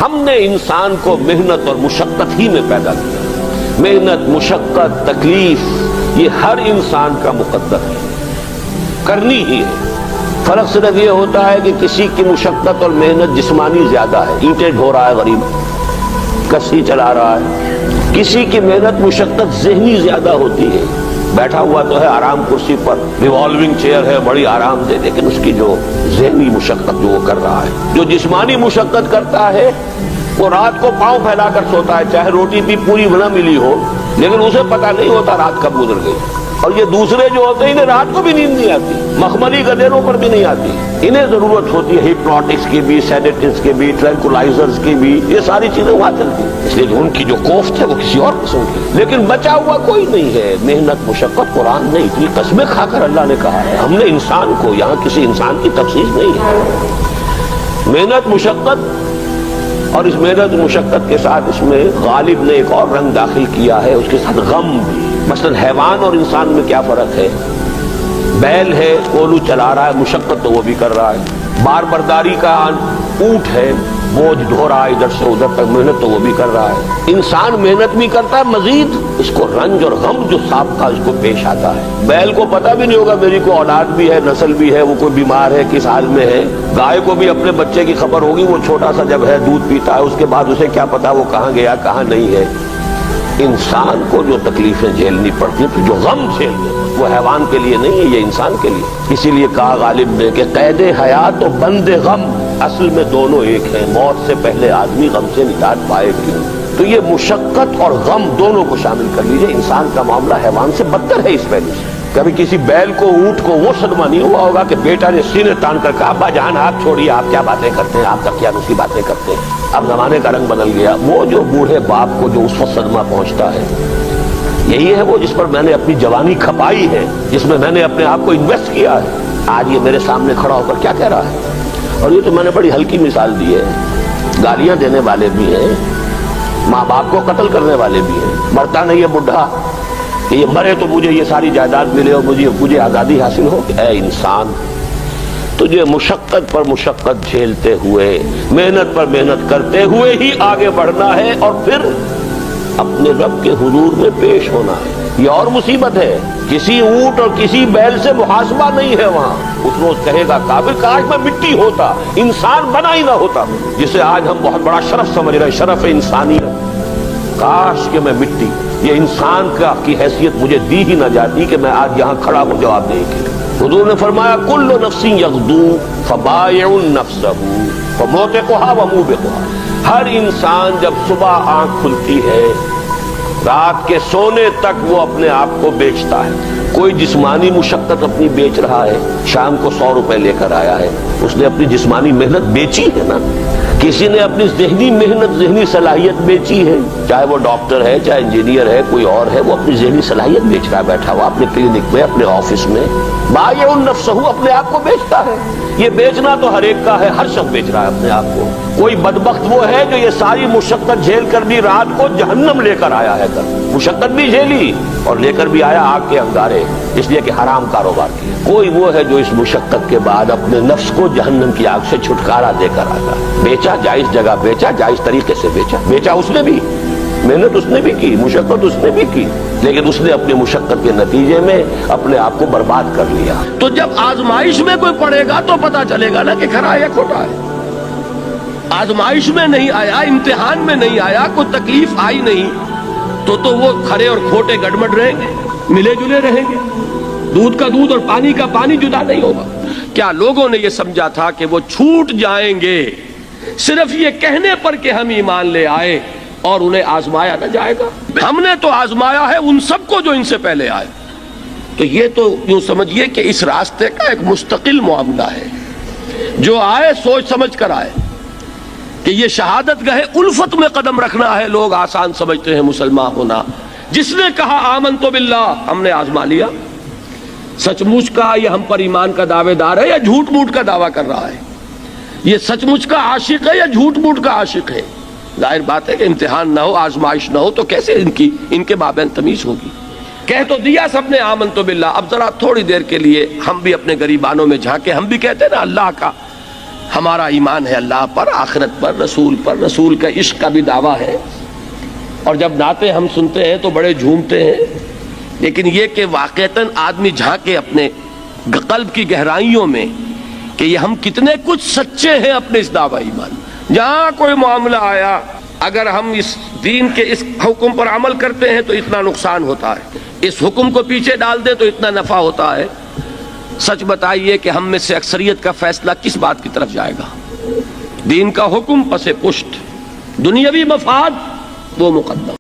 ہم نے انسان کو محنت اور مشقت ہی میں پیدا کیا. محنت، مشقت، تکلیف یہ ہر انسان کا مقدر ہے، کرنی ہی ہے. فرق صرف یہ ہوتا ہے کہ کسی کی مشقت اور محنت جسمانی زیادہ ہے، اینٹیں ڈھو رہا ہے غریب، کشتی چلا رہا ہے. کسی کی محنت مشقت ذہنی زیادہ ہوتی ہے، بیٹھا ہوا تو ہے آرام کرسی پر، ریوالونگ چیئر ہے بڑی آرام دہ، لیکن اس کی جو ذہنی مشقت جو وہ کر رہا ہے. جو جسمانی مشقت کرتا ہے وہ رات کو پاؤں پھیلا کر سوتا ہے، چاہے روٹی بھی پوری نہ ملی ہو، لیکن اسے پتہ نہیں ہوتا رات کب گزر گئی. اور یہ دوسرے جو ہوتے ہیں انہیں رات کو بھی نیند نہیں آتی، مخملی گدیروں پر بھی نہیں آتی. انہیں ضرورت ہوتی ہے ہپنوٹکس کی بھی، سیڈیٹیوز کی بھی، ٹرینکولائزرز کی بھی، یہ ساری چیزیں وہاں چلتی ہیں، اس لیے کہ ان کی جو کوفت ہے وہ کسی اور قسم کی. لیکن بچا ہوا کوئی نہیں ہے. محنت، مشقت قرآن نے اتنی قسمیں کھا کر اللہ نے کہا ہے. ہم نے انسان کو، یہاں کسی انسان کی تخصیص نہیں ہے. محنت، مشقت، اور اس محنت مشقت کے ساتھ اس میں غالب نے ایک اور رنگ داخل کیا ہے، اس کے ساتھ غم بھی. مثلا حیوان اور انسان میں کیا فرق ہے؟ بیل ہے، کولو چلا رہا ہے، مشقت تو وہ بھی کر رہا ہے. بار برداری کا اونٹ ہے، بوجھ ڈھو رہا ہے ادھر سے ادھر تک، محنت تو وہ بھی کر رہا ہے. انسان محنت بھی کرتا ہے، مزید اس کو رنج اور غم جو سابقہ اس کو پیش آتا ہے. بیل کو پتہ بھی نہیں ہوگا میری کو اولاد بھی ہے، نسل بھی ہے، وہ کوئی بیمار ہے، کس حال میں ہے. گائے کو بھی اپنے بچے کی خبر ہوگی، وہ چھوٹا سا جب ہے دودھ پیتا ہے، اس کے بعد اسے کیا پتا وہ کہاں گیا کہاں نہیں ہے. انسان کو جو تکلیفیں جھیلنی پڑتی ہیں، جو غم جھیلنے، وہ حیوان کے لیے نہیں ہے، یہ انسان کے لیے. اسی لیے کہا غالب نے کہ قید حیات و بند غم اصل میں دونوں ایک ہیں. موت سے پہلے آدمی غم سے نجات پائے کیوں؟ تو یہ مشقت اور غم دونوں کو شامل کر لیجئے. انسان کا معاملہ حیوان سے بدتر ہے اس پہلو سے. کبھی کسی بیل کو، اونٹ کو وہ صدمہ نہیں ہوا ہوگا کہ بیٹا نے سینے تان کر کہا ابا جان آپ چھوڑیے، آپ کیا باتیں کرتے ہیں، آپ کیا دوسری باتیں کرتے ہیں. اب زمانے کا رنگ بدل گیا. وہ جو بوڑھے باپ کو جو اس وقت صدمہ پہنچتا ہے، یہی ہے وہ جس پر میں نے اپنی جوانی کھپائی ہے، جس میں میں نے اپنے آپ کو انویسٹ کیا ہے. آج یہ میرے سامنے کھڑا ہو کر کیا کہہ رہا ہے. اور یہ تو میں نے بڑی ہلکی مثال دی ہے. گالیاں دینے والے بھی ہیں، ماں باپ کو قتل کرنے والے بھی ہیں. مرتا نہیں ہے بڈھا کہ یہ مرے تو مجھے یہ ساری جائیداد ملے اور مجھے آزادی حاصل ہو. اے انسان، تجھے مشقت پر مشقت جھیلتے ہوئے، محنت پر محنت کرتے ہوئے ہی آگے بڑھنا ہے، اور پھر اپنے رب کے حضور میں پیش ہونا ہے. یہ اور مصیبت ہے. کسی اونٹ اور کسی بیل سے محاسبہ نہیں ہے وہاں. اس روز کہے گا کافر کاش میں مٹی ہوتا، انسان بنا ہی نہ ہوتا، جسے آج ہم بہت بڑا شرف سمجھ رہے ہیں، شرف انسانیت. کاش کہ میں مٹی، یہ انسان کی حیثیت مجھے دی ہی نہ جاتی کہ میں آج یہاں کھڑا ہوں جواب دے کے. حضور نے فرمایا کل نفس یغدو فبائع نفسہ فموتقها وموبقها. ہر انسان جب صبح آنکھ کھلتی ہے، رات کے سونے تک وہ اپنے آپ کو بیچتا ہے. کوئی جسمانی مشقت اپنی بیچ رہا ہے، شام کو 100 روپے لے کر آیا ہے، اس نے اپنی جسمانی محنت بیچی ہے نا. کسی نے اپنی ذہنی محنت، ذہنی صلاحیت بیچی ہے، چاہے وہ ڈاکٹر ہے، چاہے انجینئر ہے، کوئی اور ہے، وہ اپنی ذہنی صلاحیت بیچ رہا ہے بیٹھا ہوا اپنے کلینک میں، اپنے آفس میں. بائع نفسہ، اپنے آپ کو بیچتا ہے. یہ بیچنا تو ہر ایک کا ہے، ہر شخص بیچ رہا ہے اپنے آپ کو. کوئی بدبخت وہ ہے جو یہ ساری مشقت جھیل کر بھی رات کو جہنم لے کر آیا ہے. مشقت بھی جھیلی اور لے کر بھی آیا آگ کے انگارے، اس لیے کہ حرام کاروبار کیا. کوئی وہ ہے جو اس مشقت کے بعد اپنے نفس کو جہنم کی آگ سے چھٹکارا دے کر آتا. بیچا، جائز جگہ بیچا، جائز طریقے سے بیچا اس نے بھی، محنت اس نے بھی کی، مشقت اس نے بھی کی، لیکن اس نے اپنی مشقت کے نتیجے میں اپنے آپ کو برباد کر لیا. تو جب آزمائش میں کوئی پڑے گا تو پتا چلے گا نا کہ کھرا ہے یا کھوٹا ہے. آزمائش میں نہیں آیا، امتحان میں نہیں آیا، کوئی تکلیف آئی نہیں، تو وہ کھرے اور کھوٹے گڑبڑ رہیں گے، ملے جلے رہیں گے. دودھ کا دودھ اور پانی کا پانی جدا نہیں ہوگا. کیا لوگوں نے یہ سمجھا تھا کہ وہ چھوٹ جائیں گے صرف یہ کہنے پر کہ ہم ایمان لے آئے اور انہیں آزمایا نہ جائے گا؟ ہم نے تو آزمایا ہے ان سب کو جو ان سے پہلے آئے. تو یہ تو یوں سمجھیے کہ اس راستے کا ایک مستقل معاملہ ہے. جو آئے سوچ سمجھ کر آئے کہ یہ شہادت گاہ الفت میں قدم رکھنا ہے. لوگ آسان سمجھتے ہیں مسلمان ہونا. جس نے کہا آمنت باللہ، ہم نے آزما لیا. سچ مچ کا یہ ہم پر ایمان کا دعوے دار ہے یا جھوٹ موٹ کا دعویٰ کر رہا ہے؟ یہ سچ مچ کا عاشق ہے یا جھوٹ موٹ کا عاشق ہے؟ ظاہر بات ہے کہ امتحان نہ ہو، آزمائش نہ ہو تو کیسے ان کے مابین تمیز ہوگی. کہہ تو دیا سب نے آمنت باللہ. اب ذرا تھوڑی دیر کے لیے ہم بھی اپنے گریبانوں میں جھانکے. ہم بھی کہتے ہیں نا اللہ کا ہمارا ایمان ہے اللہ پر، آخرت پر، رسول کا عشق کا بھی دعویٰ ہے، اور جب نعتیں ہم سنتے ہیں تو بڑے جھومتے ہیں، لیکن یہ کہ واقعتاً آدمی جھانکے اپنے قلب کی گہرائیوں میں کہ یہ ہم کتنے کچھ سچے ہیں اپنے اس دعویٰ ایمان۔ جہاں کوئی معاملہ آیا، اگر ہم اس دین کے اس حکم پر عمل کرتے ہیں تو اتنا نقصان ہوتا ہے، اس حکم کو پیچھے ڈال دیں تو اتنا نفع ہوتا ہے۔ سچ بتائیے کہ ہم میں سے اکثریت کا فیصلہ کس بات کی طرف جائے گا؟ دین کا حکم پس پشت، دنیاوی مفاد وہ مقدم۔